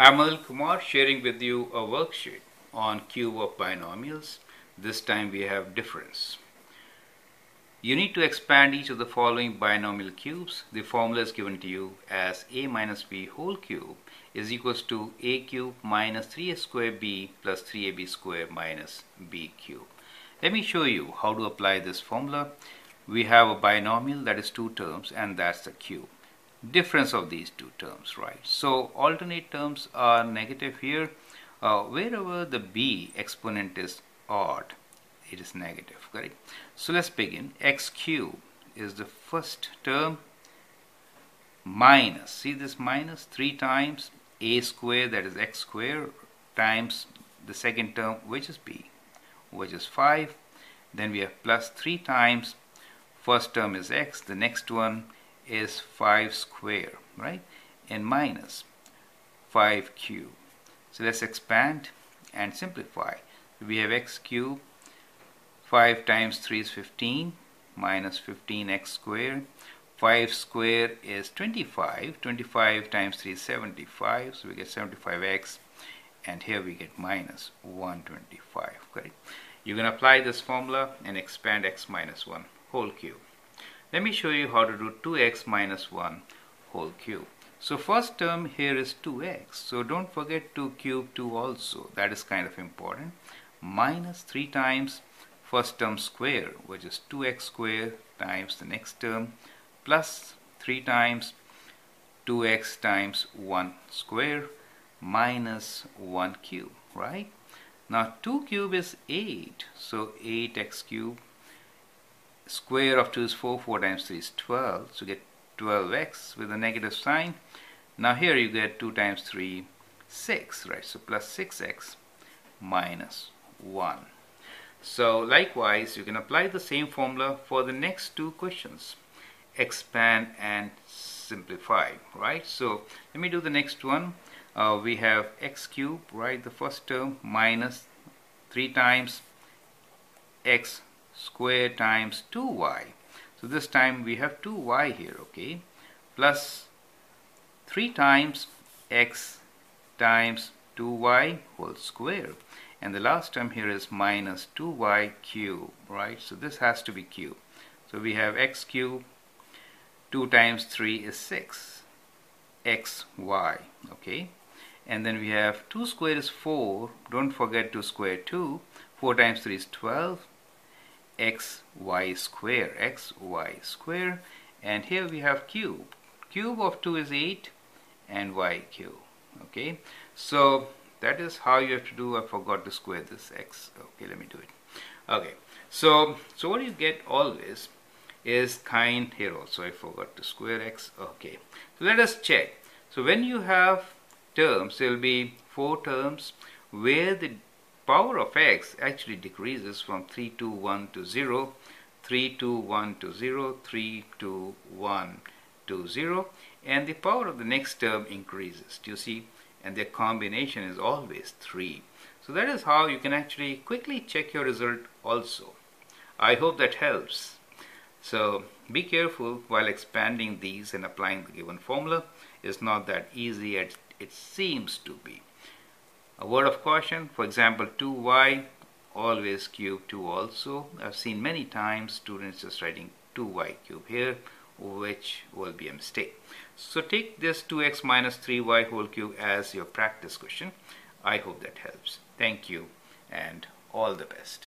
I'm Anil Kumar sharing with you a worksheet on cube of binomials. This time we have difference. You need to expand each of the following binomial cubes. The formula is given to you as a minus b whole cube is equals to a cube minus 3a square b plus 3ab square minus b cube. Let me show you how to apply this formula. We have a binomial that is two terms and that's the cube. Difference of these two terms, right? So alternate terms are negative here. Wherever the b exponent is odd, it is negative, correct? So let's begin. X cube is the first term minus, see this minus 3 times a square, that is x square, times the second term, which is b, which is 5. Then we have plus 3 times first term is x, the next one is 5 square, right? And minus 5 cube. So let's expand and simplify. We have x cube, 5 times 3 is 15, minus 15x square. 5 square is 25. 25 times 3 is 75, so we get 75x, and here we get minus 125, correct? You can apply this formula and expand x minus 1 whole cube. Let me show you how to do 2x minus 1 whole cube. So first term here is 2x. So don't forget to cube 2 also. That is kind of important. Minus 3 times first term square, which is 2x square, times the next term, plus 3 times 2x times 1 square, minus 1 cube, right? Now 2 cube is 8. So 8x cube. Square of 2 is 4, 4 times 3 is 12, so you get 12x with a negative sign. Now here you get 2 times 3, 6, right? So plus 6x minus 1. So likewise, you can apply the same formula for the next two questions. Expand and simplify, right? So let me do the next one. We have x cube, right? The first term minus 3 times x square times 2y. So this time we have 2y here, okay? Plus 3 times x times 2y whole square. And the last term here is minus 2y cube, right? So this has to be cube. So we have x cube, 2 times 3 is 6, xy, okay? And then we have 2 square is 4. Don't forget to square 2. 4 times 3 is 12. xy square, and here we have cube. Cube of 2 is 8 and y cube, okay? So that is how you have to do. I forgot to square this x. Okay, let me do it. Okay, so what you get always is kind here also. I forgot to square x. Okay, so let us check. So when you have terms, there will be 4 terms where the power of x actually decreases from 3 to 1 to 0, 3 to 1 to 0, 3 to 1 to 0, and the power of the next term increases. Do you see? And their combination is always 3. So that is how you can actually quickly check your result also. I hope that helps. So be careful while expanding these and applying the given formula. It's not that easy as it seems to be. A word of caution, for example, 2y, always cube 2 also. I've seen many times students just writing 2y cube here, which will be a mistake. So take this 2x minus 3y whole cube as your practice question. I hope that helps. Thank you and all the best.